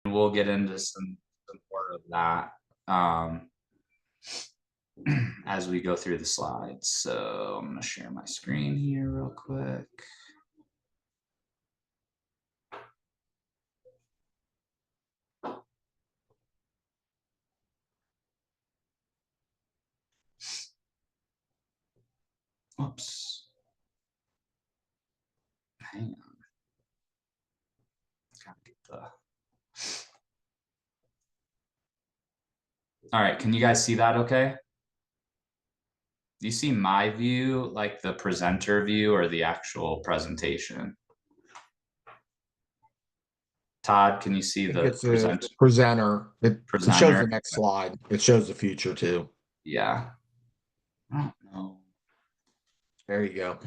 we'll get into some more of that as we go through the slides. So I'm going to share my screen here real quick. Oops. Hang on. Gotta get the... All right, can you guys see that okay? Do you see my view, like the presenter view, or the actual presentation? Todd, can you see the It's a presenter. It shows presenter? the next slide. It shows the future too. Yeah. I don't know. There you go.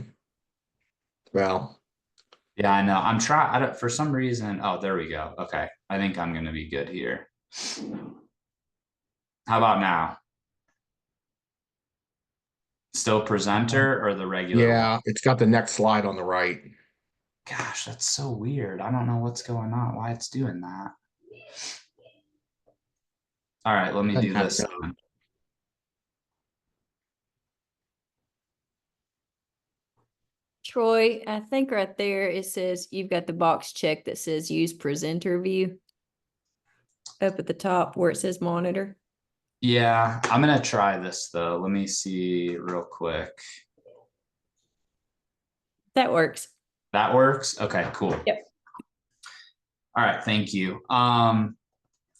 Well, Yeah, I know. I'm trying. I don't, for some reason. Oh, there we go. Okay. I think I'm going to be good here. How about now? Still presenter or the regular one? yeah, it's got the next slide on the right. Gosh, that's so weird. I don't know what's going on, why it's doing that. All right, let me Doesn't do have this to. then. Troy, I think right there it says you've got the box checked that says use presenter view up at the top where it says monitor. Yeah, I'm going to try this though. Let me see real quick. That works. That works? Okay, cool. Yep. All right, thank you.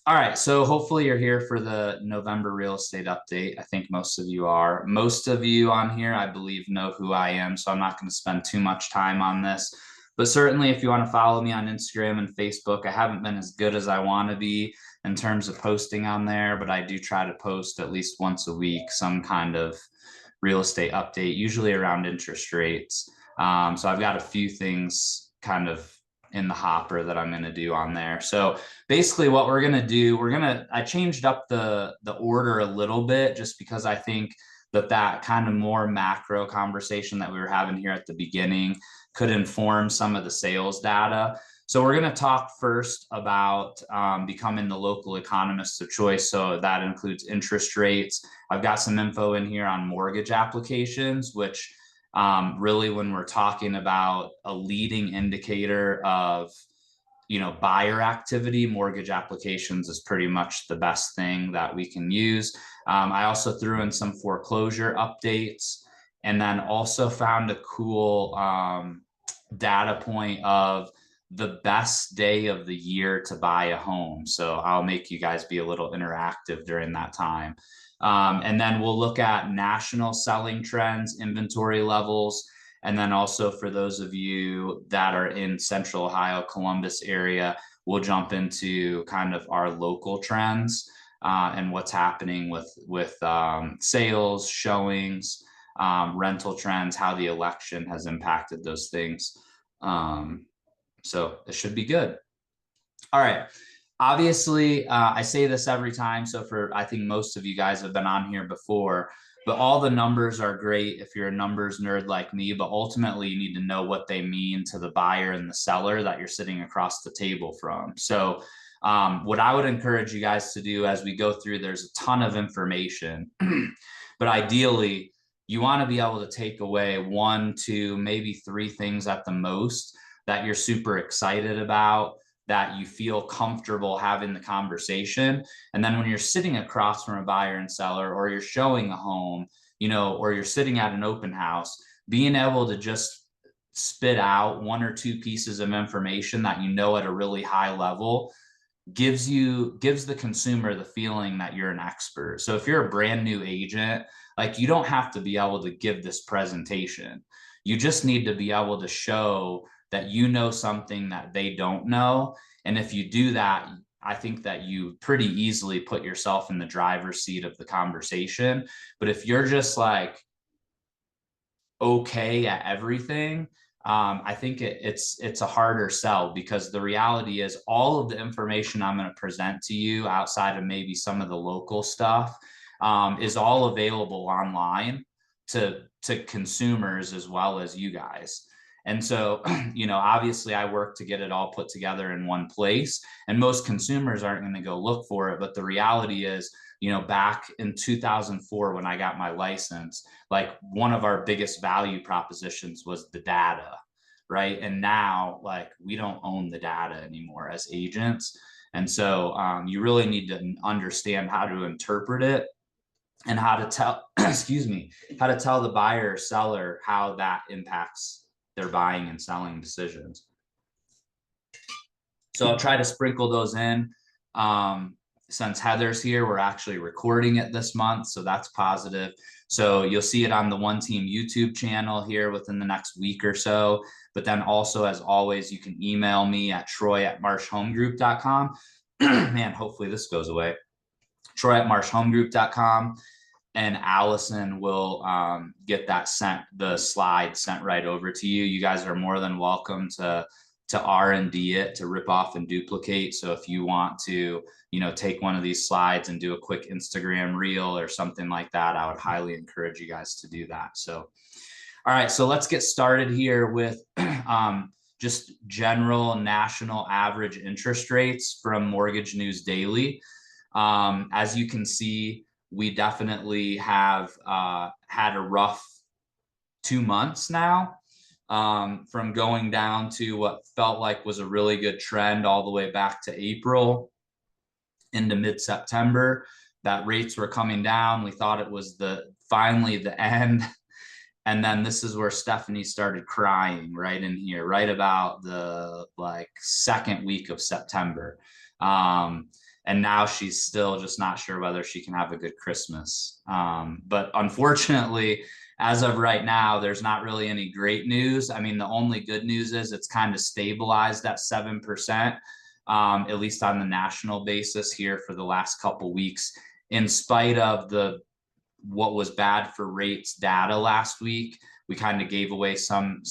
All right, so hopefully you're here for the November real estate update. I think most of you are. Most of you on here, I believe, know who I am, so I'm not going to spend too much time on this. But certainly, if you want to follow me on Instagram and Facebook, I haven't been as good as I want to be in terms of posting on there, but I do try to post at least once a week some kind of real estate update, usually around interest rates. So I've got a few things kind of in the hopper that I'm going to do on there. So basically what we're going to do, I changed up the order a little bit just because I think that kind of more macro conversation that we were having here at the beginning could inform some of the sales data. So we're going to talk first about becoming the local economist of choice. So that includes interest rates. I've got some info in here on mortgage applications, which really when we're talking about a leading indicator of buyer activity, mortgage applications is pretty much the best thing that we can use. I also threw in some foreclosure updates and then also found a cool data point of the best day of the year to buy a home. So I'll make you guys be a little interactive during that time. And then we'll look at national selling trends, inventory levels, and then also for those of you that are in Central Ohio, Columbus area, we'll jump into kind of our local trends and what's happening with sales, showings, rental trends, how the election has impacted those things. So it should be good. All right. Obviously, I say this every time. So I think most of you guys have been on here before, but all the numbers are great if you're a numbers nerd like me, but ultimately you need to know what they mean to the buyer and the seller that you're sitting across the table from. So what I would encourage you guys to do as we go through, there's a ton of information, but ideally you want to be able to take away 1, 2, maybe 3 things at the most that you're super excited about, that you feel comfortable having the conversation. And then when you're sitting across from a buyer and seller, or you're showing a home, or you're sitting at an open house, being able to just spit out 1 or 2 pieces of information that at a really high level gives the consumer the feeling that you're an expert. So if you're a brand new agent, like, you don't have to be able to give this presentation. You just need to be able to show that you know something that they don't know. And if you do that, I think that you pretty easily put yourself in the driver's seat of the conversation. But if you're just like okay at everything, I think it's a harder sell, because the reality is all of the information I'm going to present to you outside of maybe some of the local stuff is all available online to consumers as well as you guys. And so, obviously I work to get it all put together in one place, and most consumers aren't going to go look for it. But the reality is, back in 2004, when I got my license, like one of our biggest value propositions was the data, right? And now, like, we don't own the data anymore as agents. And so you really need to understand how to interpret it and how to tell, excuse me, how to tell the buyer or seller how that impacts their buying and selling decisions. So I'll try to sprinkle those in. Since Heather's here, we're actually recording it this month, so that's positive. So you'll see it on the One Team YouTube channel here within the next week or so. But then also, as always, you can email me at troy@marshhomegroup.com. Man, hopefully this goes away. troy@marshhomegroup.com. And Allison will get that the slide sent right over to you. You guys are more than welcome to R&D it, to rip off and duplicate. So if you want to, take one of these slides and do a quick Instagram reel or something like that, I would highly encourage you guys to do that. So, all right, so let's get started here with just general national average interest rates from Mortgage News Daily. As you can see, we definitely have had a rough 2 months now, from going down to what felt like was a really good trend all the way back to April into mid-September, that rates were coming down. We thought it was finally the end. And then this is where Stephanie started crying right in here, right about the second week of September. And now she's still just not sure whether she can have a good Christmas. But unfortunately, as of right now, there's not really any great news. I mean, the only good news is it's kind of stabilized at 7%, at least on the national basis here for the last couple weeks, in spite of what was bad for rates data last week. We kind of gave away some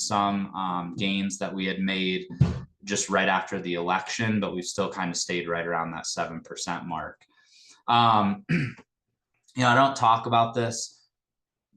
gains that we had made just right after the election, but we've still kind of stayed right around that 7% mark. I don't talk about this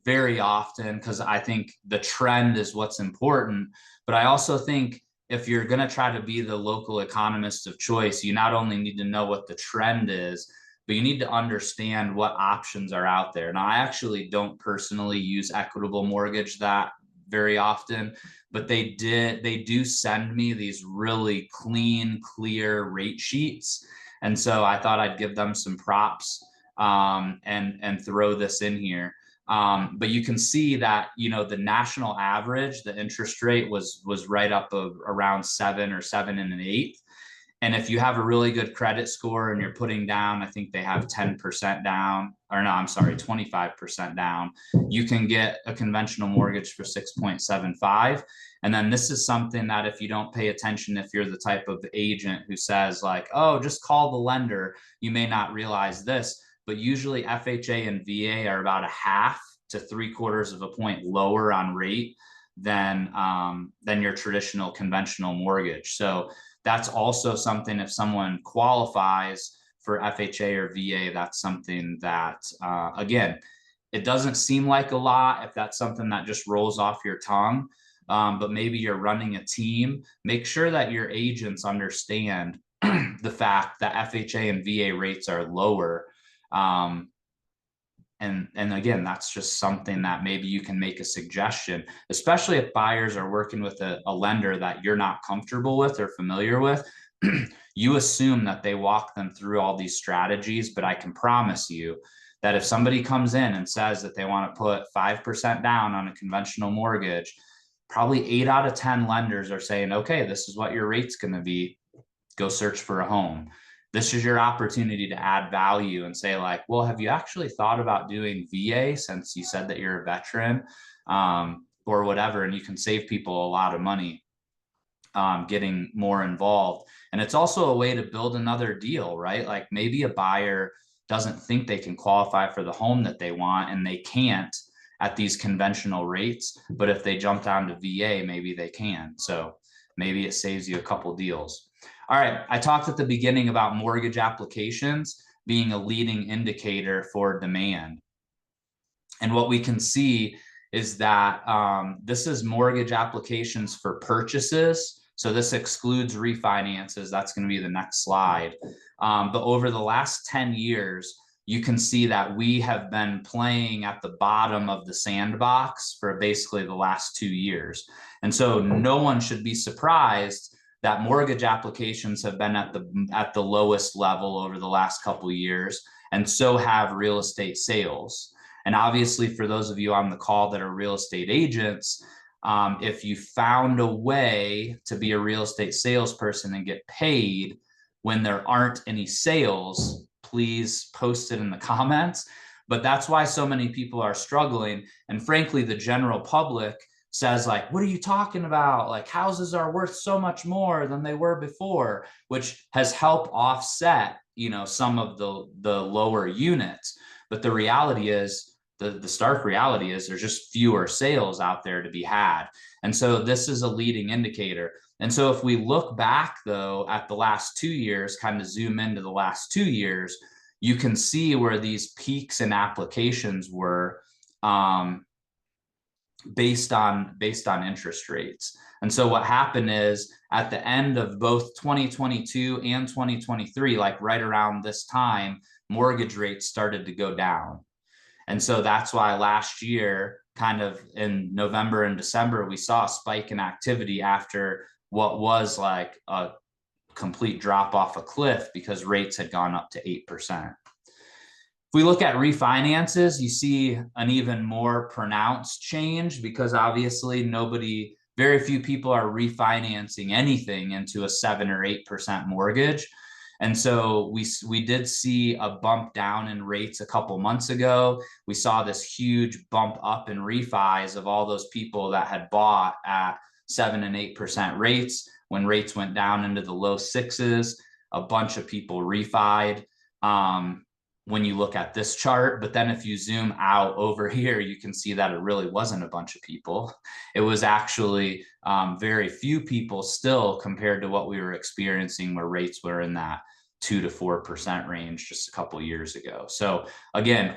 very often because I think the trend is what's important, but I also think if you're going to try to be the local economist of choice, you not only need to know what the trend is, but you need to understand what options are out there. Now, I actually don't personally use Equitable Mortgage that very often, but they do send me these really clean, clear rate sheets. And so I thought I'd give them some props and throw this in here. But you can see that, the national average, the interest rate was right up around 7 or 7 1/8. And if you have a really good credit score and you're putting down, I think they have 10% down, or no, I'm sorry, 25% down, you can get a conventional mortgage for 6.75. And then this is something that if you don't pay attention, if you're the type of agent who says like, oh, just call the lender, you may not realize this, but usually FHA and VA are about 1/2 to 3/4 of a point lower on rate than your traditional conventional mortgage. So that's also something, if someone qualifies for FHA or VA, that's something that, again, it doesn't seem like a lot if that's something that just rolls off your tongue, but maybe you're running a team. Make sure that your agents understand the fact that FHA and VA rates are lower. And again, that's just something that maybe you can make a suggestion, especially if buyers are working with a lender that you're not comfortable with or familiar with. You assume that they walk them through all these strategies, but I can promise you that if somebody comes in and says that they want to put 5% down on a conventional mortgage, probably 8 out of 10 lenders are saying, okay, this is what your rate's going to be. Go search for a home. This is your opportunity to add value and say like, well, have you actually thought about doing VA since you said that you're a veteran, or whatever? And you can save people a lot of money getting more involved. And it's also a way to build another deal, right? Like maybe a buyer doesn't think they can qualify for the home that they want and they can't at these conventional rates, but if they jump down to VA, maybe they can. So maybe it saves you a couple deals. All right, I talked at the beginning about mortgage applications being a leading indicator for demand. And what we can see is that this is mortgage applications for purchases. So this excludes refinances. That's going to be the next slide. But over the last 10 years, you can see that we have been playing at the bottom of the sandbox for basically the last 2 years. And so no one should be surprised that mortgage applications have been at the lowest level over the last couple of years, and so have real estate sales. And obviously, for those of you on the call that are real estate agents, if you found a way to be a real estate salesperson and get paid when there aren't any sales, please post it in the comments. But that's why so many people are struggling. And frankly, the general public says, like, what are you talking about? Like, houses are worth so much more than they were before, which has helped offset, you know, some of the lower units. But the reality is, the stark reality is there's just fewer sales out there to be had. And so this is a leading indicator. And so if we look back, though, at the last 2 years, kind of zoom into the last 2 years, you can see where these peaks in applications were based on interest rates. And so what happened is, at the end of both 2022 and 2023, like right around this time, mortgage rates started to go down. And so that's why last year, kind of in November and December, we saw a spike in activity after what was like a complete drop off a cliff because rates had gone up to 8%. If we look at refinances, you see an even more pronounced change, because obviously very few people are refinancing anything into a 7 or 8% mortgage. And so we did see a bump down in rates a couple months ago. We saw this huge bump up in refis of all those people that had bought at 7 and 8% rates. When rates went down into the low sixes, a bunch of people refied. When you look at this chart, but then if you zoom out over here, you can see that it really wasn't a bunch of people. It was actually very few people still, compared to what we were experiencing where rates were in that 2 to 4% range just a couple of years ago. So again,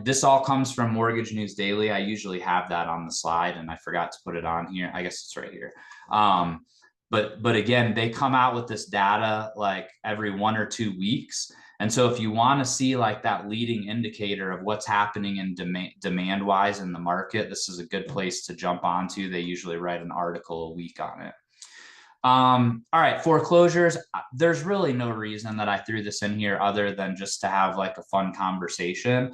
this all comes from Mortgage News Daily. I usually have that on the slide and I forgot to put it on here. I guess it's right here. But again, they come out with this data like every 1 or 2 weeks. And so if you want to see like that leading indicator of what's happening in demand wise in the market, this is a good place to jump onto. They usually write an article a week on it. All right, foreclosures. There's really no reason that I threw this in here other than just to have like a fun conversation,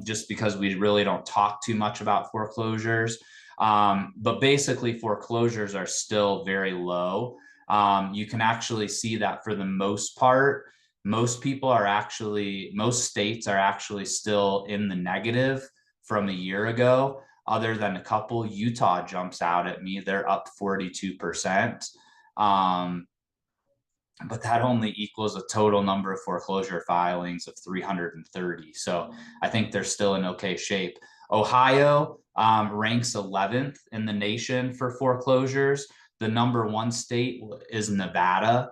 just because we really don't talk too much about foreclosures. But basically foreclosures are still very low. You can actually see that for the most part, most states are actually still in the negative from a year ago, other than a couple. Utah jumps out at me. They're up 42%. But that only equals a total number of foreclosure filings of 330. So I think they're still in okay shape. Ohio ranks 11th in the nation for foreclosures. The number 1 state is Nevada,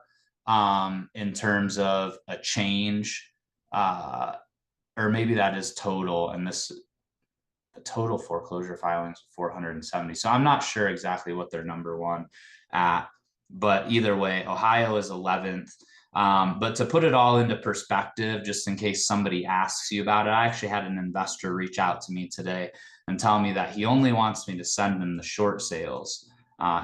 in terms of a change, or maybe that is total, and the total foreclosure filings 470. So I'm not sure exactly what they're number 1 at, but either way, Ohio is 11th. But to put it all into perspective, just in case somebody asks you about it, I actually had an investor reach out to me today and tell me that he only wants me to send him the short sales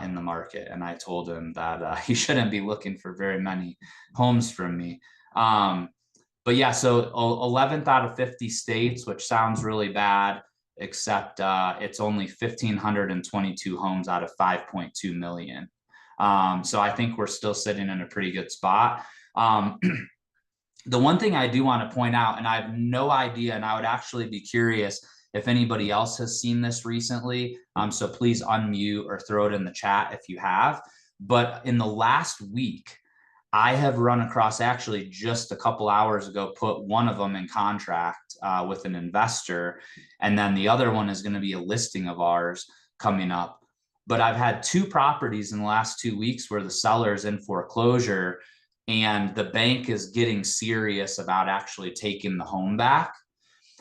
in the market. And I told him that he shouldn't be looking for very many homes from me. But yeah, so 11th out of 50 states, which sounds really bad, except it's only 1,522 homes out of 5.2 million. So I think we're still sitting in a pretty good spot. The one thing I do want to point out, and I have no idea, and I would actually be curious if anybody else has seen this recently, so please unmute or throw it in the chat if you have. But in the last week, I have run across, actually just a couple hours ago, put one of them in contract with an investor, and then the other one is going to be a listing of ours coming up. But I've had 2 properties in the last 2 weeks where the seller is in foreclosure and the bank is getting serious about actually taking the home back.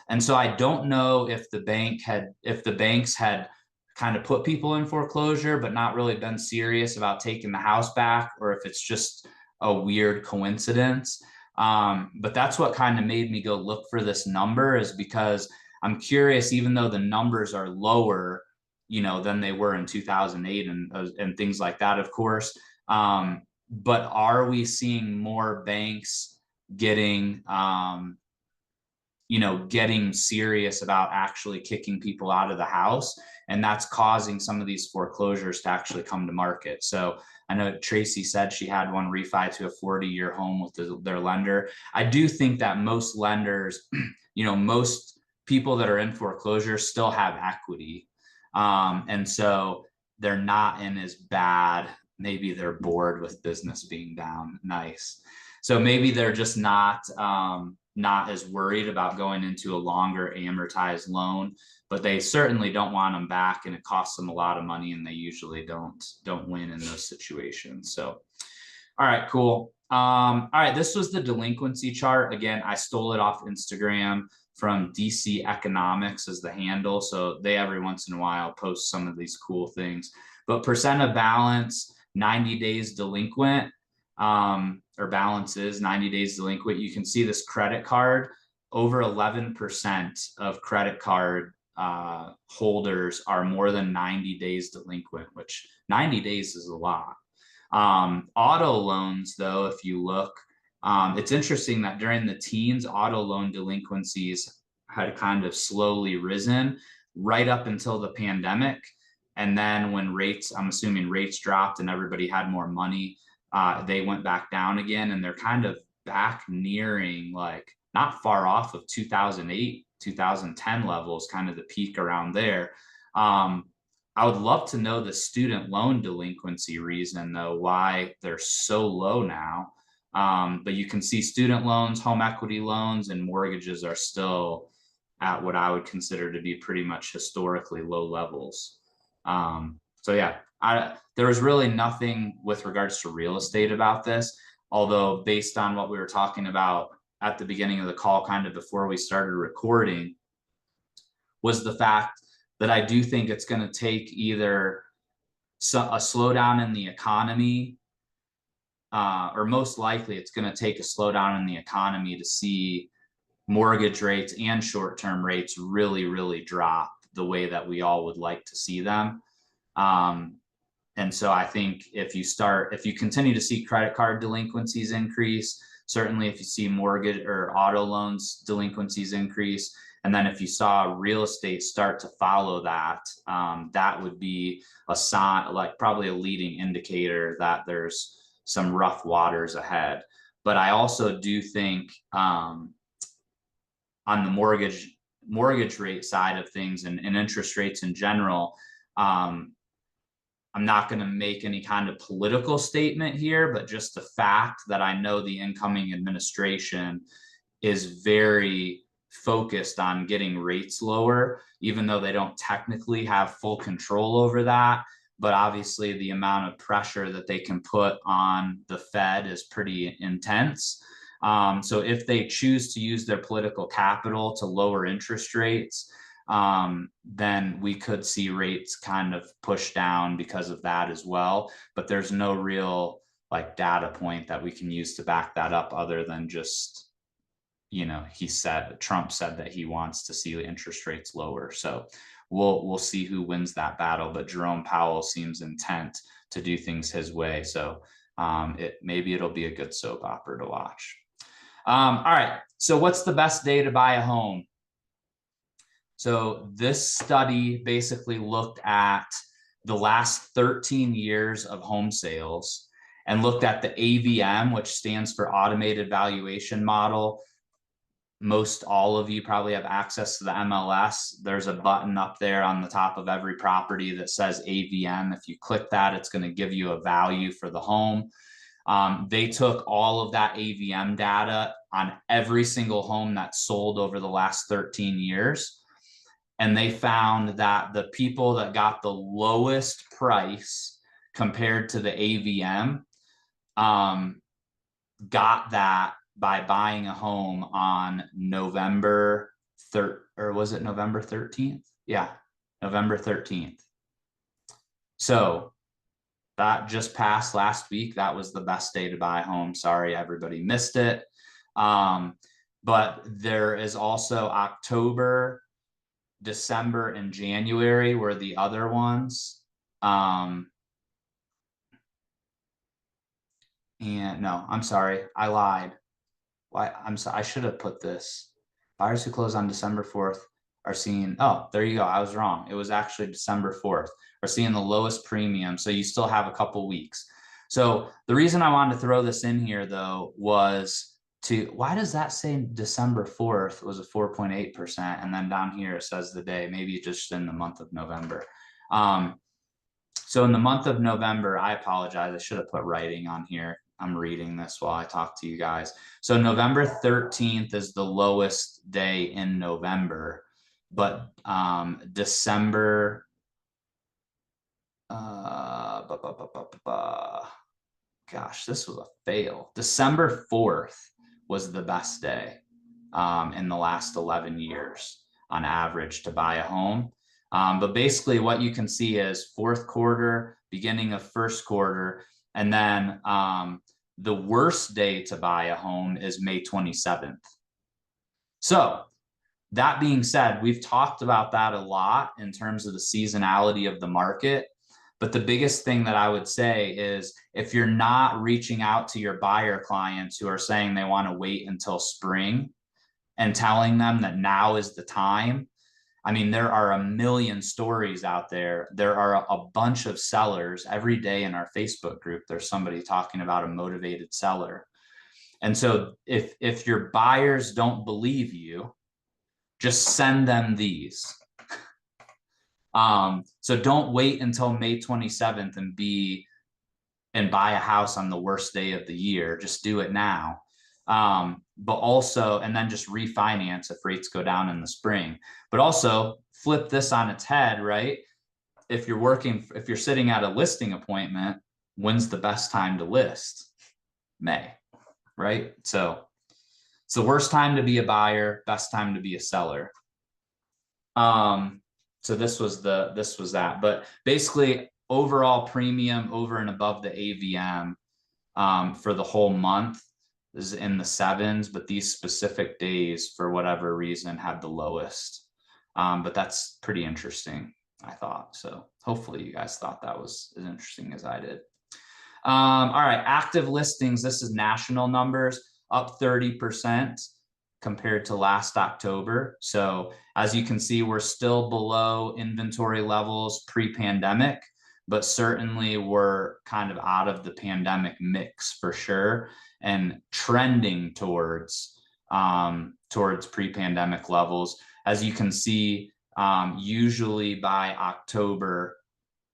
And so I don't know if the banks had kind of put people in foreclosure, but not really been serious about taking the house back, or if it's just a weird coincidence. But that's what kind of made me go look for this number, is because I'm curious, even though the numbers are lower, than they were in 2008 and things like that, of course. But are we seeing more banks getting, getting serious about actually kicking people out of the house? And that's causing some of these foreclosures to actually come to market. So I know Tracy said she had one refi to a 40-year home with their lender. I do think that most lenders, most people that are in foreclosure still have equity. And so they're not in as bad. Maybe they're bored with business being down. Nice. So maybe they're just not as worried about going into a longer amortized loan, but they certainly don't want them back, and it costs them a lot of money, and they usually don't win in those situations. So, all right, cool. All right, this was the delinquency chart. Again, I stole it off Instagram from DC Economics as the handle. So they every once in a while post some of these cool things. But percent of balance, 90 days delinquent, or balances 90 days delinquent. You can see this credit card, over 11% of credit card holders are more than 90 days delinquent, which 90 days is a lot. Auto loans, though, if you look, it's interesting that during the teens, auto loan delinquencies had kind of slowly risen right up until the pandemic. And then when I'm assuming rates dropped and everybody had more money, they went back down again, and they're kind of back nearing, like, not far off of 2008, 2010 levels, kind of the peak around there. I would love to know the student loan delinquency reason, though, why they're so low now. But you can see student loans, home equity loans, and mortgages are still at what I would consider to be pretty much historically low levels. So yeah, there was really nothing with regards to real estate about this, although based on what we were talking about at the beginning of the call, kind of before we started recording, was the fact that I do think it's going to take either a slowdown in the economy, or most likely it's going to take a slowdown in the economy to see mortgage rates and short-term rates really, really drop the way that we all would like to see them. And so I think if you continue to see credit card delinquencies increase, certainly if you see mortgage or auto loans delinquencies increase, and then if you saw real estate start to follow that, that would be a sign, like probably a leading indicator that there's some rough waters ahead. But I also do think on the mortgage rate side of things, and interest rates in general, I'm not going to make any kind of political statement here, but just the fact that I know the incoming administration is very focused on getting rates lower, even though they don't technically have full control over that. But obviously the amount of pressure that they can put on the Fed is pretty intense. So if they choose to use their political capital to lower interest rates, then we could see rates kind of push down because of that as well. But there's no real data point that we can use to back that up, other than just, Trump said that he wants to see interest rates lower. So we'll see who wins that battle. But Jerome Powell seems intent to do things his way. So maybe it'll be a good soap opera to watch. All right. So what's the best day to buy a home? So this study basically looked at the last 13 years of home sales and looked at the AVM, which stands for Automated Valuation Model. Most all of you probably have access to the MLS. There's a button up there on the top of every property that says AVM. If you click that, it's going to give you a value for the home. They took all of that AVM data on every single home that's sold over the last 13 years. And they found that the people that got the lowest price compared to the AVM got that by buying a home on November or was it November 13th? Yeah, November 13th. So that just passed last week. That was the best day to buy a home. Sorry, everybody missed it. But there is also October, December, and January were the other ones. And no, I'm sorry, I lied. Why? I should have put this. Buyers who close on December 4th are seeing, oh, there you go. I was wrong. It was actually December 4th. Are seeing the lowest premium. So you still have a couple weeks. So the reason I wanted to throw this in here though was why does that say December 4th was a 4.8%? And then down here it says the day, maybe just in the month of November. So in the month of November, I apologize. I should have put writing on here. I'm reading this while I talk to you guys. So November 13th is the lowest day in November, but December, gosh, this was a fail. December 4th was the best day in the last 11 years on average to buy a home. But basically what you can see is fourth quarter, beginning of first quarter, and then the worst day to buy a home is May 27th. So that being said, we've talked about that a lot in terms of the seasonality of the market. But the biggest thing that I would say is if you're not reaching out to your buyer clients who are saying they want to wait until spring and telling them that now is the time, I mean, there are a million stories out there. There are a bunch of sellers every day in our Facebook group. There's somebody talking about a motivated seller. And so if your buyers don't believe you, just send them these. So don't wait until May 27th and buy a house on the worst day of the year. Just do it now. But also, and then just refinance if rates go down in the spring. But also flip this on its head, right? If you're sitting at a listing appointment, when's the best time to list? May, right? So it's the worst time to be a buyer, best time to be a seller. So this was that, but basically overall premium over and above the AVM for the whole month is in the 7s, but these specific days for whatever reason had the lowest. But that's pretty interesting, I thought. So hopefully you guys thought that was as interesting as I did. All right, active listings. This is national numbers, up 30% compared to last October. So as you can see, we're still below inventory levels pre-pandemic, but certainly we're kind of out of the pandemic mix for sure and trending towards pre-pandemic levels. As you can see, usually by October,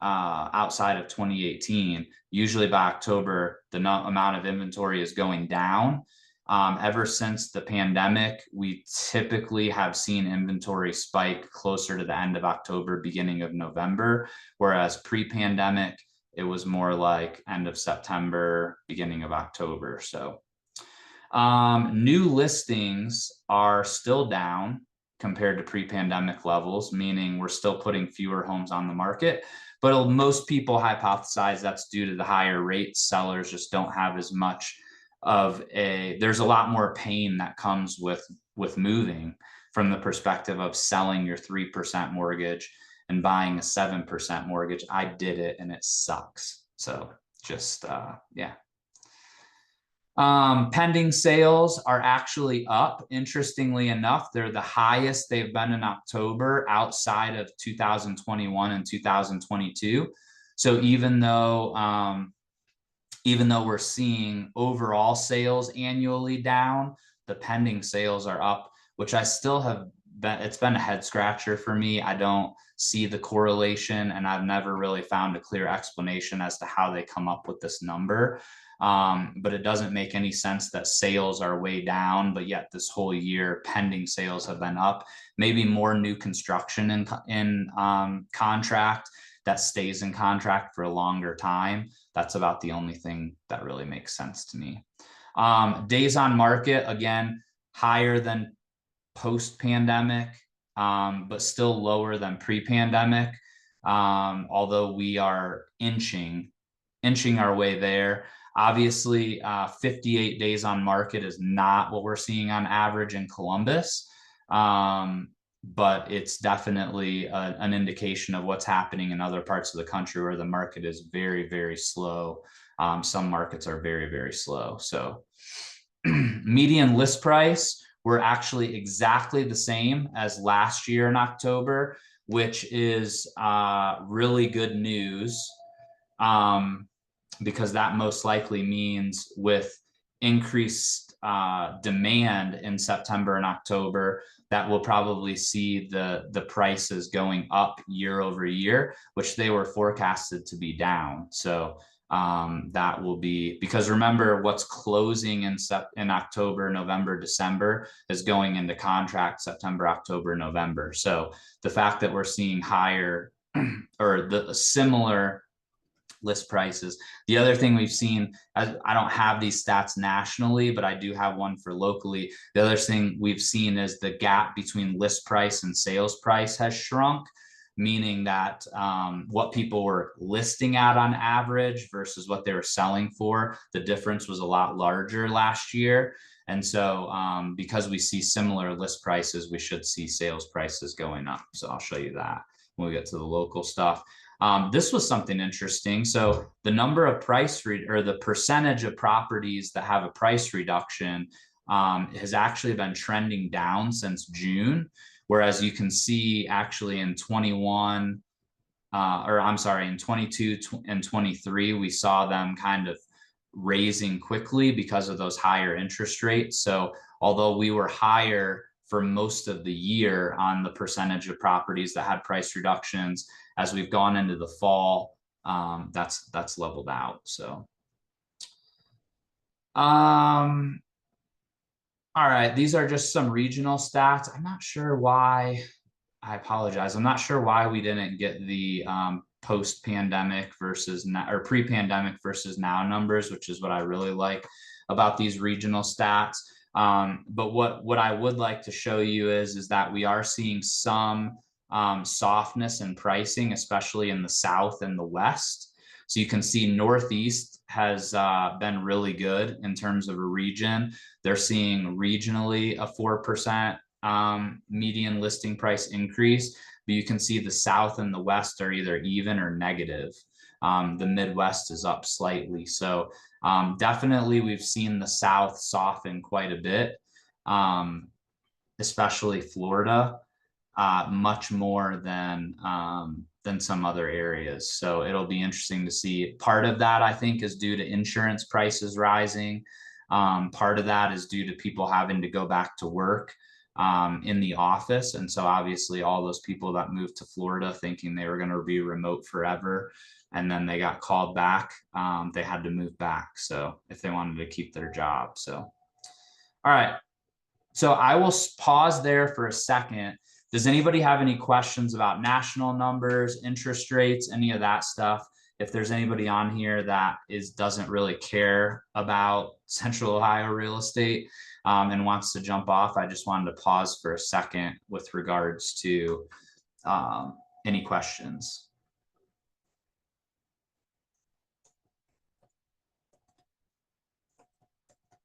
outside of 2018, usually by October, the amount of inventory is going down. Ever since the pandemic, we typically have seen inventory spike closer to the end of October, beginning of November, whereas pre-pandemic, it was more like end of September, beginning of October. So new listings are still down compared to pre-pandemic levels, meaning we're still putting fewer homes on the market. But most people hypothesize that's due to the higher rates. Sellers just don't have as much there's a lot more pain that comes with moving from the perspective of selling your 3% mortgage and buying a 7% mortgage. I did it and it sucks. So just, yeah. Pending sales are actually up. Interestingly enough, they're the highest they've been in October outside of 2021 and 2022. So even though we're seeing overall sales annually down, the pending sales are up, which I still have been, it's been a head scratcher for me. I don't see the correlation and I've never really found a clear explanation as to how they come up with this number. But it doesn't make any sense that sales are way down, but yet this whole year pending sales have been up. Maybe more new construction in contract that stays in contract for a longer time. That's about the only thing that really makes sense to me. Days on market, again, higher than post-pandemic, but still lower than pre-pandemic. Although we are inching our way there. Obviously, 58 days on market is not what we're seeing on average in Columbus. But it's definitely an indication of what's happening in other parts of the country where the market is very, very slow. Some markets are very, very slow. So median list price, we're actually exactly the same as last year in October, which is really good news, because that most likely means with increased demand in September and October, that will probably see the prices going up year over year, which they were forecasted to be down. So that will be, because remember, what's closing in October, November, December is going into contract September, October, November. So the fact that we're seeing higher or the similar list prices. The other thing we've seen, I don't have these stats nationally, but I do have one for locally. The other thing we've seen is the gap between list price and sales price has shrunk, meaning that what people were listing at on average versus what they were selling for, the difference was a lot larger last year. And so because we see similar list prices, we should see sales prices going up. So I'll show you that when we get to the local stuff. This was something interesting. So the number of or the percentage of properties that have a price reduction has actually been trending down since June. Whereas you can see actually in 21, or I'm sorry, in 22 and 23, we saw them kind of raising quickly because of those higher interest rates. So although we were higher for most of the year on the percentage of properties that had price reductions, as we've gone into the fall, that's leveled out. So, all right, these are just some regional stats. I'm not sure why, I apologize. I'm not sure why we didn't get the post-pandemic versus now, or pre-pandemic versus now numbers, which is what I really like about these regional stats. But what I would like to show you is that we are seeing some softness in pricing, especially in the South and the West. So you can see Northeast has been really good in terms of a region. They're seeing regionally a 4% median listing price increase, but you can see the South and the West are either even or negative. The Midwest is up slightly. So definitely we've seen the South soften quite a bit, especially Florida, much more than some other areas. So it'll be interesting to see. Part of that, I think, is due to insurance prices rising. Part of that is due to people having to go back to work in the office. And so obviously all those people that moved to Florida thinking they were going to be remote forever, and then they got called back, they had to move back. So if they wanted to keep their job. So, all right. So I will pause there for a second. Does anybody have any questions about national numbers, interest rates, any of that stuff? If there's anybody on here that doesn't really care about Central Ohio real estate and wants to jump off, I just wanted to pause for a second with regards to any questions.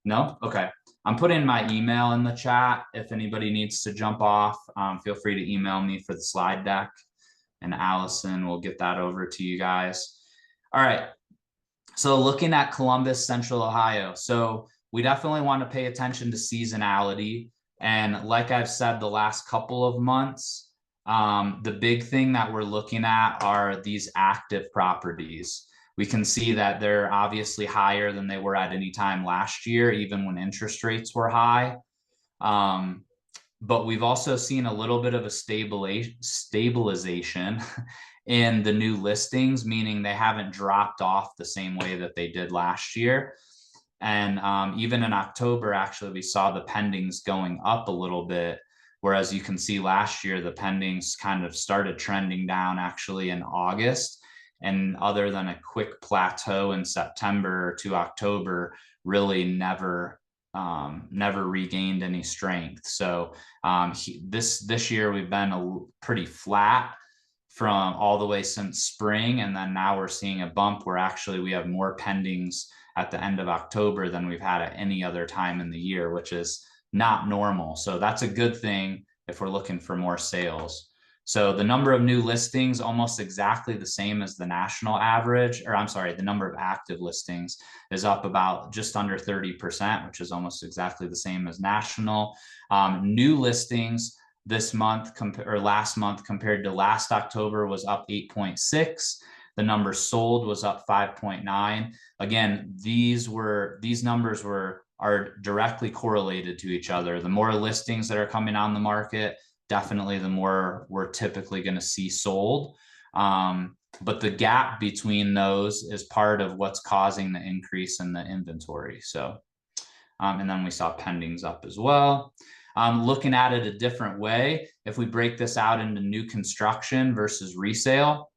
No? Okay. I'm putting my email in the chat. If anybody needs to jump off, feel free to email me for the slide deck, and Allison will get that over to you guys. All right. So looking at Columbus, Central Ohio. So we definitely want to pay attention to seasonality. And like I've said, the last couple of months, the big thing that we're looking at are these active properties. We can see that they're obviously higher than they were at any time last year, even when interest rates were high. But we've also seen a little bit of a stabilization in the new listings, meaning they haven't dropped off the same way that they did last year. And even in October, actually, we saw the pendings going up a little bit, whereas you can see last year, the pendings kind of started trending down actually in August. And other than a quick plateau in September to October, really never never regained any strength. So this year we've been pretty flat from all the way since spring, and then now we're seeing a bump where actually we have more pendings at the end of October than we've had at any other time in the year, which is not normal. So that's a good thing if we're looking for more sales. So the number of new listings almost exactly the same as the national average, or I'm sorry, the number of active listings is up about just under 30%, which is almost exactly the same as national. New listings this month or last month compared to last October was up 8.6. The number sold was up 5.9. Again, these numbers are directly correlated to each other. The more listings that are coming on the market, definitely the more we're typically going to see sold. But the gap between those is part of what's causing the increase in the inventory. So, and then we saw pendings up as well. Looking at it a different way, if we break this out into new construction versus resale,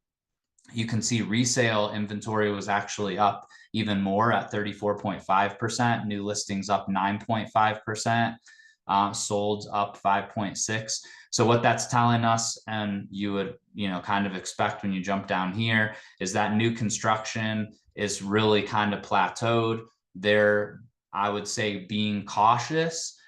you can see resale inventory was actually up even more at 34.5%, new listings up 9.5%, sold up 5.6%. So what that's telling us, and you would, kind of expect when you jump down here, is that new construction is really kind of plateaued. They're, I would say, being cautious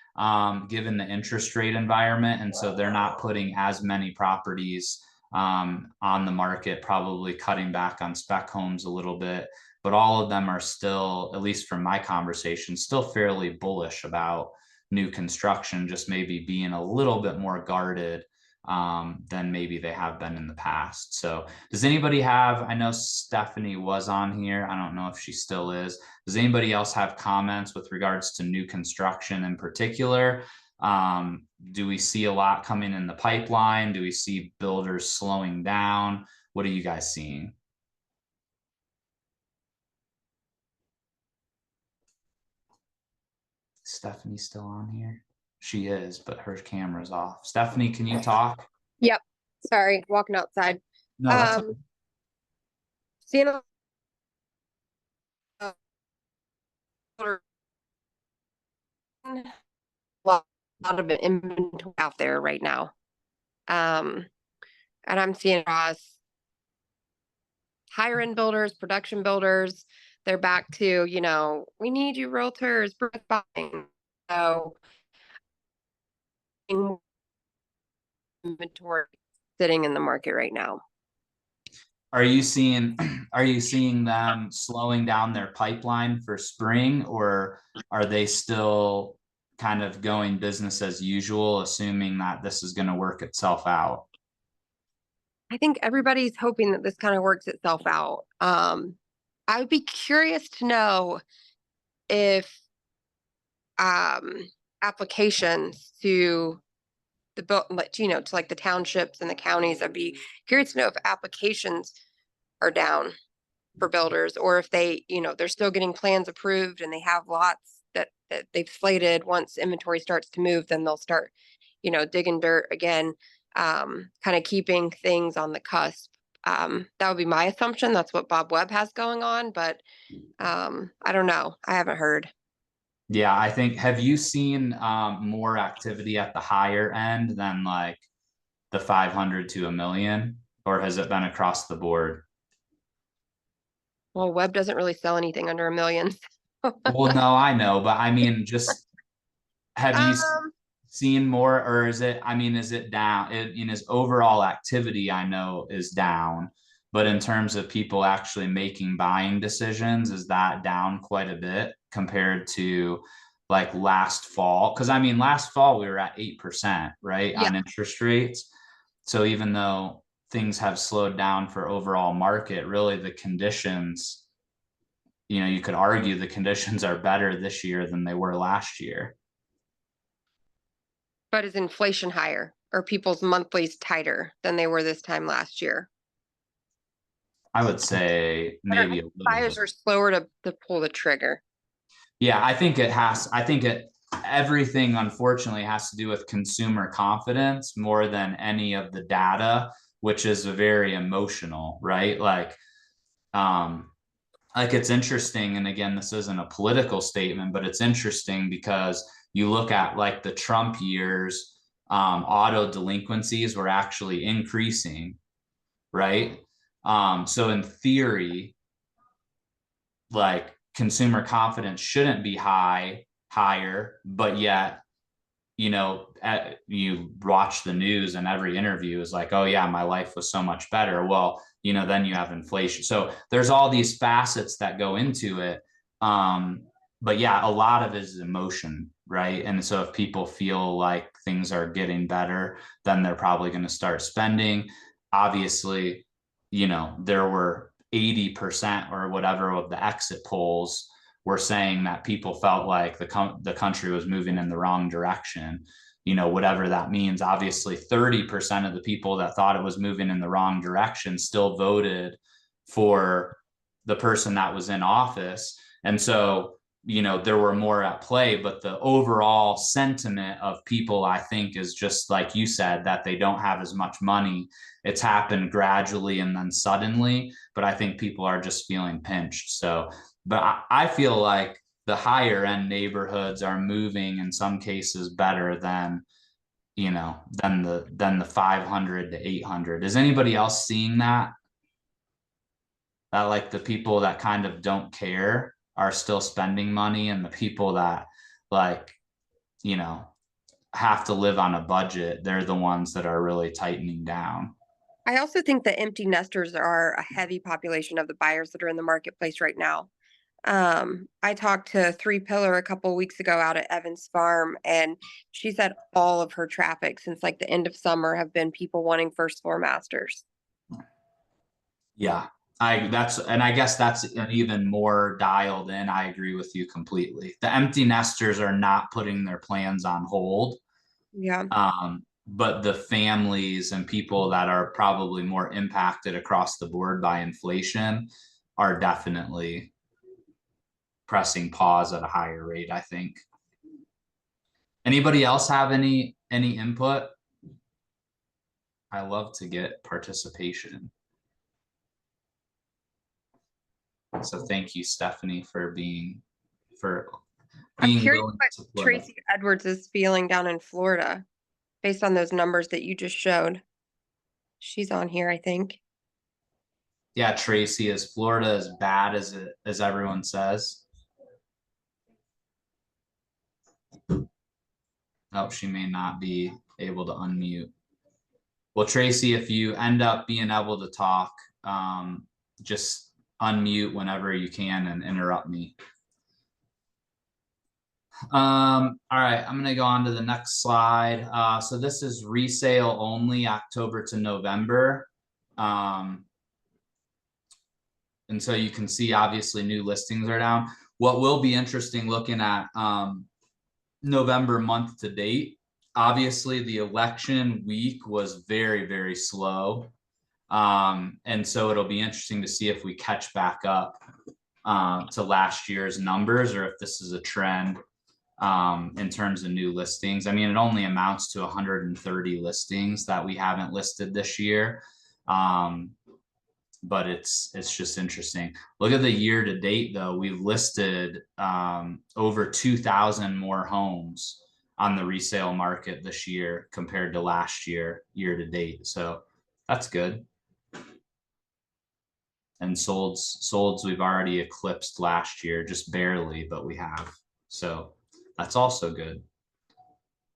given the interest rate environment. And so they're not putting as many properties on the market, probably cutting back on spec homes a little bit, but all of them are still, at least from my conversation, still fairly bullish about new construction, just maybe being a little bit more guarded than maybe they have been in the past. So does anybody have, I know Stephanie was on here, I don't know if she still is. Does anybody else have comments with regards to new construction in particular? Do we see a lot coming in the pipeline? Do we see builders slowing down? What are you guys seeing? Stephanie still on here? She is, but her camera's off. Stephanie, can you talk? Yep. Sorry, walking outside. No, that's okay. Seeing a lot of inventory out there right now. And I'm seeing across higher end builders, production builders, they're back to, we need you realtors, buying. So inventory sitting in the market right now. Are you seeing them slowing down their pipeline for spring, or are they still kind of going business as usual, assuming that this is going to work itself out? I think everybody's hoping that this kind of works itself out. I would be curious to know if applications to to like the townships and the counties, I'd be curious to know if applications are down for builders, or if they, they're still getting plans approved and they have lots that they've slated. Once inventory starts to move, then they'll start, digging dirt again, kind of keeping things on the cusp. That would be my assumption. That's what Bob Webb has going on, but I don't know. I haven't heard. Yeah, I think, have you seen more activity at the higher end than like the 500 to $1 million, or has it been across the board? Well, Webb doesn't really sell anything under $1 million. Well, no, I know, but I mean, just have you seen more, or is it down? His overall activity, I know, is down, but in terms of people actually making buying decisions, is that down quite a bit compared to like last fall? Because last fall we were at 8%, right, on interest rates. So even though things have slowed down for overall market, really the conditions, you could argue the conditions are better this year than they were last year. But is inflation higher, or people's monthlies tighter than they were this time last year? I would say maybe a little buyers are slower to pull the trigger. Yeah, I think everything unfortunately has to do with consumer confidence more than any of the data, which is very emotional, right? Like, like it's interesting, and again, this isn't a political statement, but it's interesting because you look at like the Trump years, auto delinquencies were actually increasing, right? So in theory, like consumer confidence shouldn't be higher, but yet, you know, you watch the news and every interview is like, oh yeah, my life was so much better. Well, you know, then you have inflation. So there's all these facets that go into it. But yeah, a lot of it is emotion, right? And so if people feel like things are getting better, then they're probably going to start spending. Obviously, you know, there were 80% or whatever of the exit polls were saying that people felt like the country was moving in the wrong direction, you know, whatever that means. Obviously, 30% of the people that thought it was moving in the wrong direction still voted for the person that was in office. And so, you know, there were more at play, but the overall sentiment of people, I think, is just like you said, that they don't have as much money. It's happened gradually and then suddenly, but I think people are just feeling pinched. So, but I feel like the higher end neighborhoods are moving in some cases better than, you know, than the 500 to 800. Is anybody else seeing that? That like the people that kind of don't care are still spending money, and the people that, like, you know, have to live on a budget, they're the ones that are really tightening down. I also think that empty nesters are a heavy population of the buyers that are in the marketplace right now. I talked to Three Pillar a couple weeks ago out at Evans Farm, and she said all of her traffic since like the end of summer have been people wanting first floor masters. Yeah, I guess that's an even more dialed in. I agree with you completely. The empty nesters are not putting their plans on hold. Yeah. But the families and people that are probably more impacted across the board by inflation are definitely pressing pause at a higher rate, I think. Anybody else have any input? I love to get participation. So thank you, Stephanie, for being I'm curious willing what to play. Tracy Edwards is feeling down in Florida based on those numbers that you just showed. She's on here, I think. Yeah, Tracy, is Florida as bad as everyone says? Oh, she may not be able to unmute. Well, Tracy, if you end up being able to talk, just unmute whenever you can and interrupt me. All right, I'm gonna go on to the next slide. So this is resale only, October to November. And so you can see obviously new listings are down. What will be interesting looking at November month to date, obviously the election week was very, very slow. And so it'll be interesting to see if we catch back up to last year's numbers, or if this is a trend in terms of new listings. I mean, it only amounts to 130 listings that we haven't listed this year. But it's just interesting. Look at the year to date though. We've listed over 2,000 more homes on the resale market this year compared to last year to date. So that's good. And solds we've already eclipsed last year, just barely, but we have. So that's also good.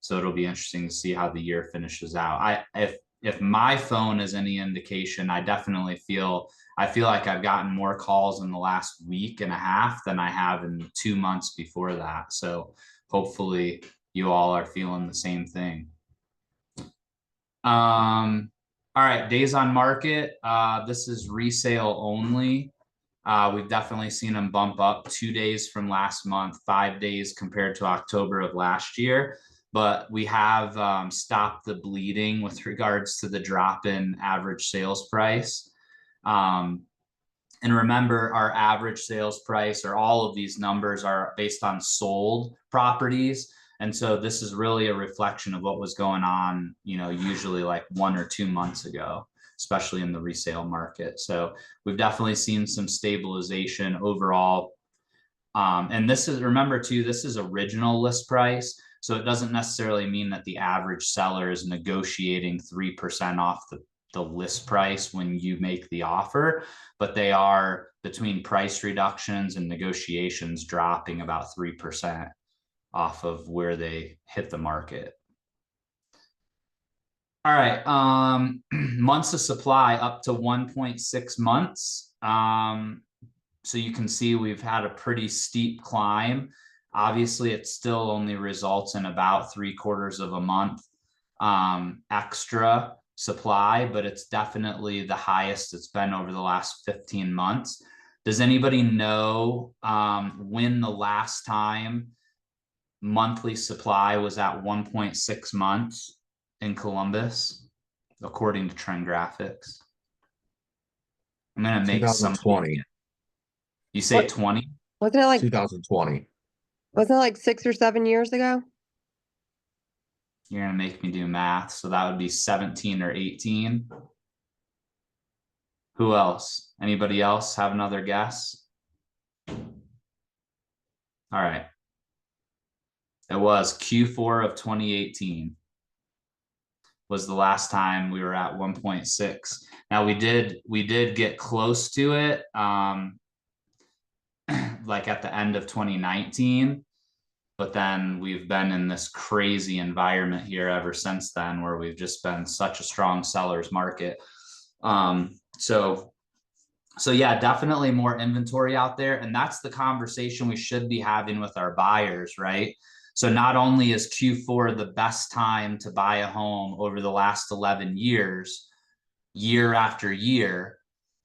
So it'll be interesting to see how the year finishes out. If my phone is any indication, I definitely feel like I've gotten more calls in the last week and a half than I have in 2 months before that. So hopefully you all are feeling the same thing. All right, days on market. This is resale only. We've definitely seen them bump up 2 days from last month, 5 days compared to October of last year. But we have stopped the bleeding with regards to the drop in average sales price. And remember, our average sales price, or all of these numbers, are based on sold properties. And so this is really a reflection of what was going on, you know, usually like 1 or 2 months ago. especially in the resale market. So we've definitely seen some stabilization overall. And this is, remember too, this is original list price. So it doesn't necessarily mean that the average seller is negotiating 3% off the list price when you make the offer, but they are, between price reductions and negotiations, dropping about 3% off of where they hit the market. All right, months of supply up to 1.6 months. So you can see we've had a pretty steep climb. Obviously, it still only results in about 3/4 of a month extra supply, but it's definitely the highest it's been over the last 15 months. Does anybody know when the last time monthly supply was at 1.6 months in Columbus, according to Trend Graphics? I'm gonna make some. 2020. You say 20? Wasn't it like, 2020. wasn't it like 6 or 7 years ago? You're gonna make me do math, so that would be 17 or 18. Who else? Anybody else have another guess? All right. It was Q4 of 2018 was the last time we were at 1.6. Now we did get close to it, like at the end of 2019, but then we've been in this crazy environment here ever since then, where we've just been such a strong seller's market. So yeah, definitely more inventory out there. And that's the conversation we should be having with our buyers, right? So not only is Q4 the best time to buy a home over the last 11 years, year after year,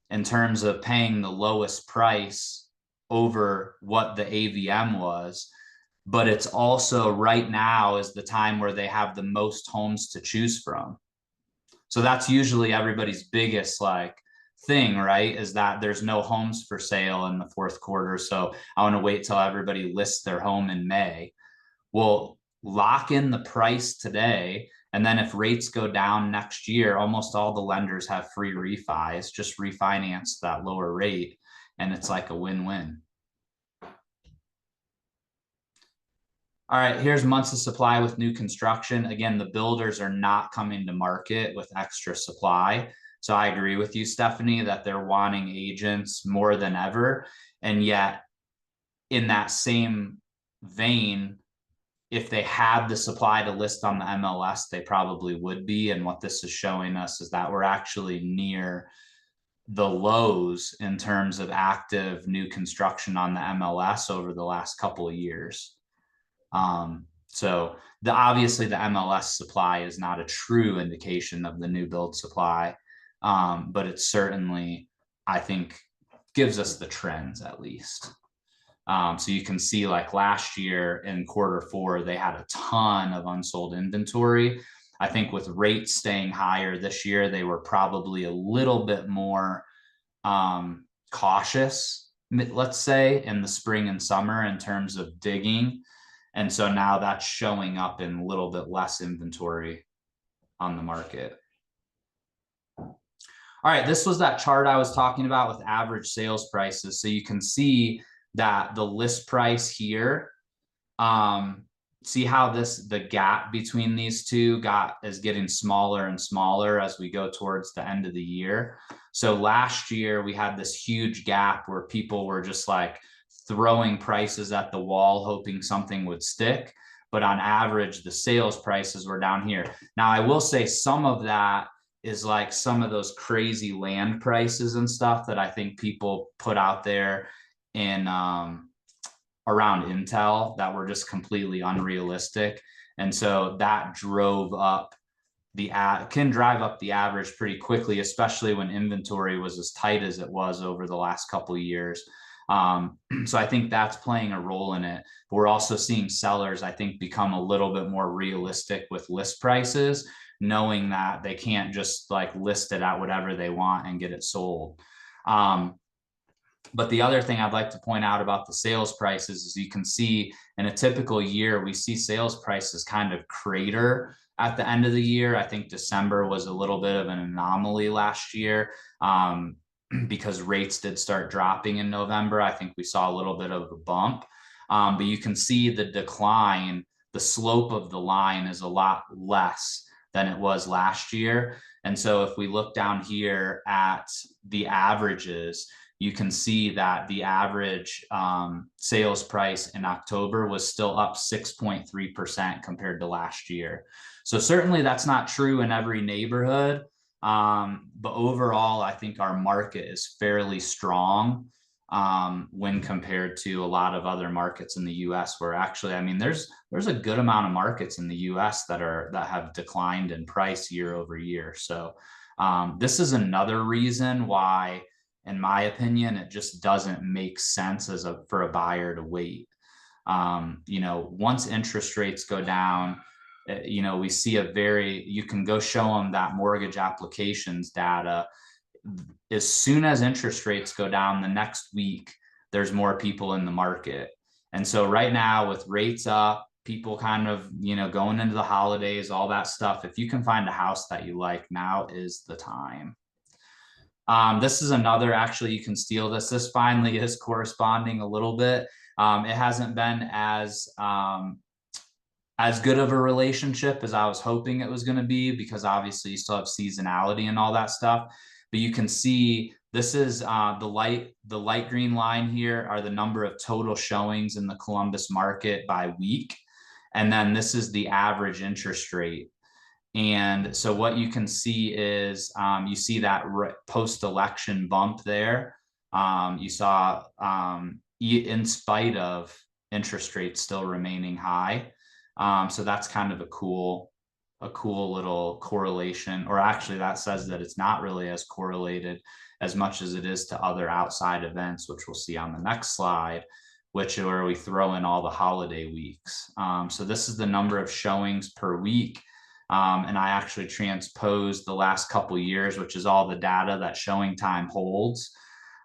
in terms of paying the lowest price over what the AVM was, but it's also right now is the time where they have the most homes to choose from. So that's usually everybody's biggest like thing, right? Is that there's no homes for sale in the fourth quarter. So I want to wait till everybody lists their home in May. Well, lock in the price today. And then if rates go down next year, almost all the lenders have free refis, just refinance that lower rate. And it's like a win-win. All right, here's months of supply with new construction. Again, the builders are not coming to market with extra supply. So I agree with you, Stephanie, that they're wanting agents more than ever. And yet, in that same vein, if they had the supply to list on the MLS, they probably would be. And what this is showing us is that we're actually near the lows in terms of active new construction on the MLS over the last couple of years. So obviously the MLS supply is not a true indication of the new build supply, but it certainly, I think, gives us the trends at least. So you can see like last year in Q4, they had a ton of unsold inventory. I think with rates staying higher this year, they were probably a little bit more cautious, let's say, in the spring and summer in terms of digging. And so now that's showing up in a little bit less inventory on the market. All right, this was that chart I was talking about with average sales prices. So you can see that the list price here, see how the gap between these two is getting smaller and smaller as we go towards the end of the year. So last year we had this huge gap where people were just like throwing prices at the wall, hoping something would stick. But on average, the sales prices were down here. Now, I will say some of that is like some of those crazy land prices and stuff that I think people put out there in around Intel that were just completely unrealistic. And so that drove up can drive up the average pretty quickly, especially when inventory was as tight as it was over the last couple of years. So I think that's playing a role in it. But we're also seeing sellers, I think, become a little bit more realistic with list prices, knowing that they can't just like list it at whatever they want and get it sold. But the other thing I'd like to point out about the sales prices is you can see in a typical year, we see sales prices kind of crater at the end of the year. I think December was a little bit of an anomaly last year, because rates did start dropping in November. I think we saw a little bit of a bump, but you can see the decline, the slope of the line is a lot less than it was last year. And so if we look down here at the averages, you can see that the average sales price in October was still up 6.3% compared to last year. So certainly that's not true in every neighborhood. But overall, I think our market is fairly strong when compared to a lot of other markets in the US, where actually, I mean, there's a good amount of markets in the US that have declined in price year over year. So this is another reason why, in my opinion, it just doesn't make sense for a buyer to wait. Once interest rates go down, we see you can go show them that mortgage applications data. As soon as interest rates go down the next week, there's more people in the market. And so right now, with rates up, people kind of, going into the holidays, all that stuff, if you can find a house that you like, now is the time. This is another, actually, you can steal this. This finally is corresponding a little bit. It hasn't been as good of a relationship as I was hoping it was going to be, because obviously you still have seasonality and all that stuff. But you can see this is the light green line here are the number of total showings in the Columbus market by week. And then this is the average interest rate. And so what you can see is you see that post-election bump there. You saw in spite of interest rates still remaining high. So that's kind of a cool little correlation, or actually that says that it's not really as correlated as much as it is to other outside events, which we'll see on the next slide, where we throw in all the holiday weeks. So this is the number of showings per week. And I actually transposed the last couple of years, which is all the data that showing time holds.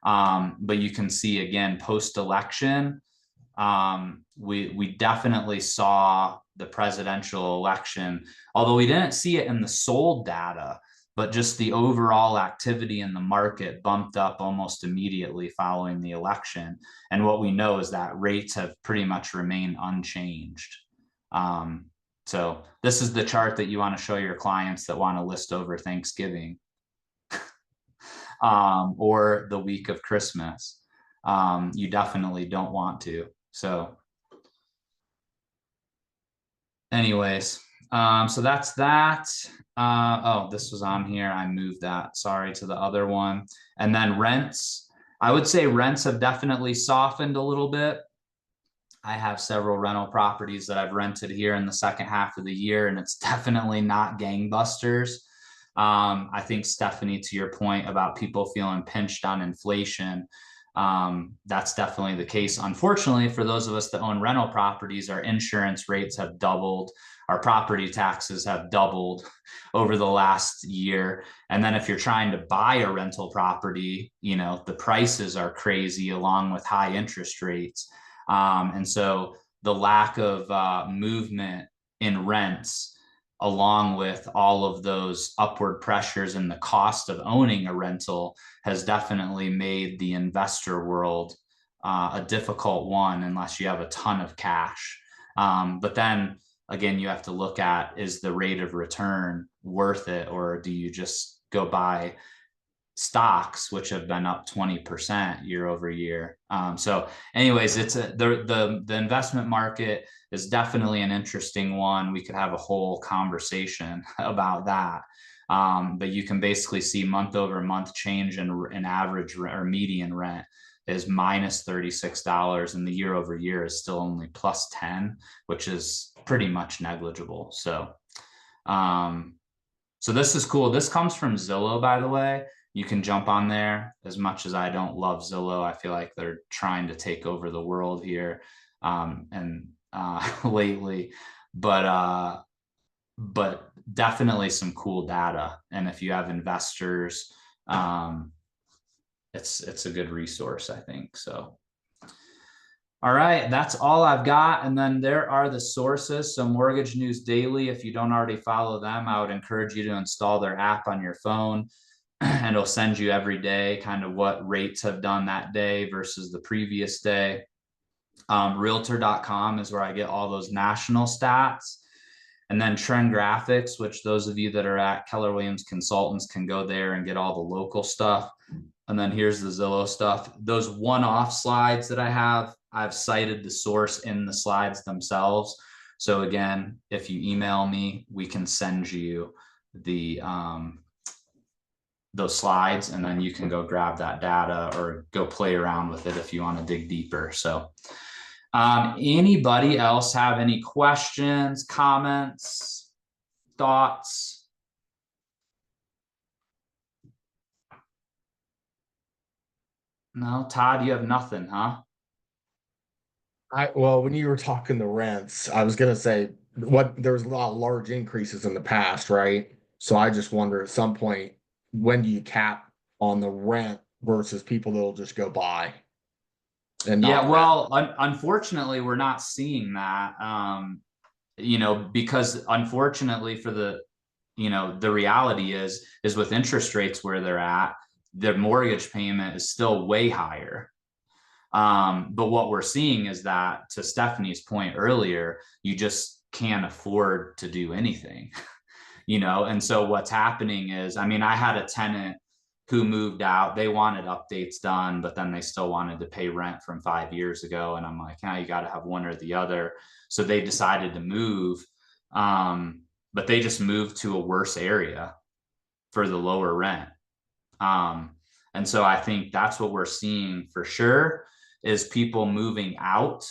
But you can see again, post-election, we definitely saw the presidential election, although we didn't see it in the sold data, but just the overall activity in the market bumped up almost immediately following the election. And what we know is that rates have pretty much remained unchanged. So this is the chart that you want to show your clients that want to list over Thanksgiving or the week of Christmas. You definitely don't want to. So anyways, so that's that. Oh, this was on here. I moved that, sorry, to the other one. And then rents. I would say rents have definitely softened a little bit. I have several rental properties that I've rented here in the second half of the year, and it's definitely not gangbusters. I think, Stephanie, to your point about people feeling pinched on inflation, that's definitely the case. Unfortunately, for those of us that own rental properties, our insurance rates have doubled. Our property taxes have doubled over the last year. And then if you're trying to buy a rental property, the prices are crazy along with high interest rates. And so the lack of movement in rents, along with all of those upward pressures in the cost of owning a rental, has definitely made the investor world a difficult one unless you have a ton of cash. But then again, you have to look at, is the rate of return worth it, or do you just go buy stocks, which have been up 20% year over year? So anyways, the investment market is definitely an interesting one. We could have a whole conversation about that. But you can basically see month over month change in average or median rent is minus $36, and the year over year is still only plus 10, which is pretty much negligible. So this is cool. This comes from Zillow, by the way. You can jump on there. As much as I don't love Zillow, I feel like they're trying to take over the world here lately. But definitely some cool data. And if you have investors, it's a good resource, I think. So all right, that's all I've got. And then there are the sources. So Mortgage News Daily, if you don't already follow them, I would encourage you to install their app on your phone. And it'll send you every day kind of what rates have done that day versus the previous day. Realtor.com is where I get all those national stats. And then Trend Graphics, which those of you that are at Keller Williams Consultants can go there and get all the local stuff. And then here's the Zillow stuff. Those one-off slides that I have, I've cited the source in the slides themselves. So again, if you email me, we can send you the those slides, and then you can go grab that data or go play around with it if you want to dig deeper. So anybody else have any questions, comments, thoughts? No, Todd, you have nothing, huh? Well, when you were talking the rents, I was gonna say there was a lot of large increases in the past, right? So I just wonder at some point, when do you cap on the rent versus people that'll just go buy and not Yeah, rent? well, unfortunately, we're not seeing that. Because unfortunately for the reality is with interest rates where they're at, their mortgage payment is still way higher. But what we're seeing is that, to Stephanie's point earlier, you just can't afford to do anything, and so what's happening is, I mean, I had a tenant who moved out. They wanted updates done, but then they still wanted to pay rent from 5 years ago. And I'm like, you got to have one or the other. So they decided to move. But they just moved to a worse area for the lower rent. And so I think that's what we're seeing for sure, is people moving out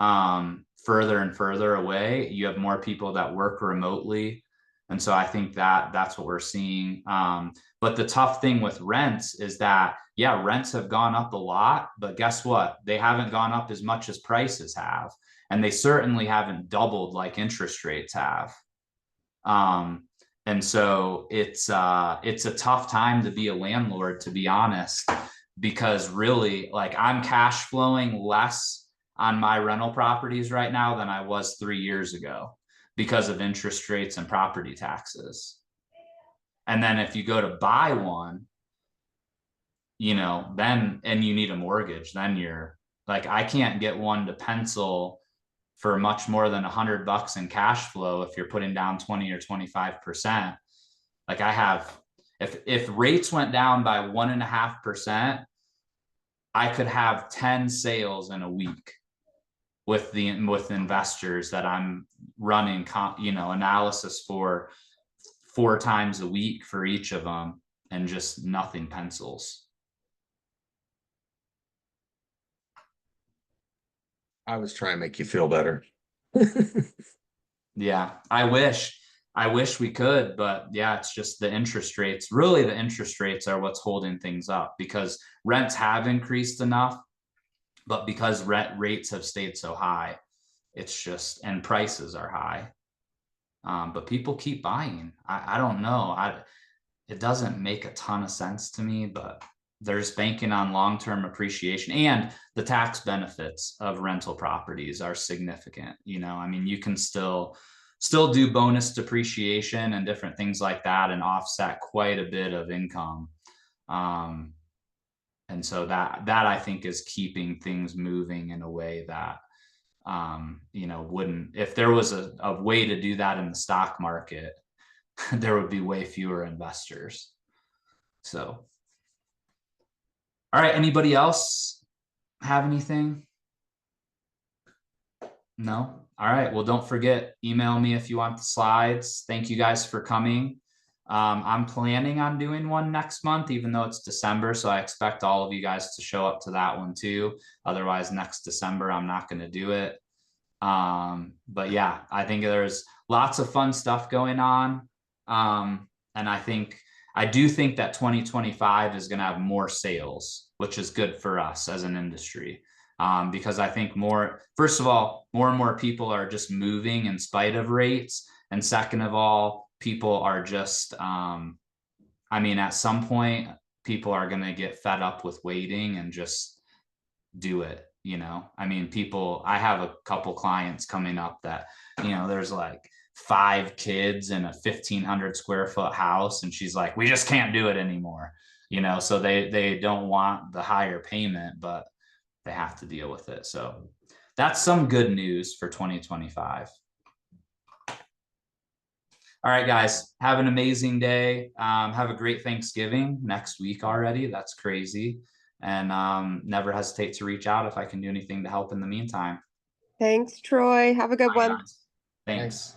further and further away. You have more people that work remotely. And so I think that's what we're seeing. But the tough thing with rents is that, yeah, rents have gone up a lot, but guess what? They haven't gone up as much as prices have. And they certainly haven't doubled like interest rates have. And so it's a tough time to be a landlord, to be honest, because really, like, I'm cash flowing less on my rental properties right now than I was 3 years ago because of interest rates and property taxes. And then if you go to buy one, then, and you need a mortgage, then you're like, I can't get one to pencil for much more than $100 in cash flow if you're putting down 20 or 25%. Like, I have, if rates went down by 1.5%, I could have 10 sales in a week with investors that I'm running, analysis for 4 times a week for each of them, and just nothing pencils. I was trying to make you feel better. Yeah, I wish we could, but yeah, it's just the interest rates. Really, the interest rates are what's holding things up, because rents have increased enough, but because rent rates have stayed so high, it's just, and prices are high. But people keep buying. I don't know. It doesn't make a ton of sense to me, but they're just banking on long-term appreciation, and the tax benefits of rental properties are significant. I mean, you can still do bonus depreciation and different things like that and offset quite a bit of income. And so that I think is keeping things moving in a way that, wouldn't, if there was a way to do that in the stock market, there would be way fewer investors. So, all right, anybody else have anything? No? All right, well, don't forget, email me if you want the slides. Thank you guys for coming. I'm planning on doing one next month, even though it's December, so I expect all of you guys to show up to that one too. Otherwise, next December, I'm not going to do it. But yeah, I think there's lots of fun stuff going on. And I do think that 2025 is going to have more sales, which is good for us as an industry. Because I think first of all, more and more people are just moving in spite of rates. And second of all, people are just, at some point, people are going to get fed up with waiting and just do it. I mean, I have a couple clients coming up that, there's like 5 kids in a 1,500 square foot house. And she's like, we just can't do it anymore. So they don't want the higher payment, but they have to deal with it. So that's some good news for 2025. All right, guys, have an amazing day. Have a great Thanksgiving next week already. That's crazy. And never hesitate to reach out if I can do anything to help in the meantime. Thanks, Troy. Have a good Bye, one. guys. Thanks.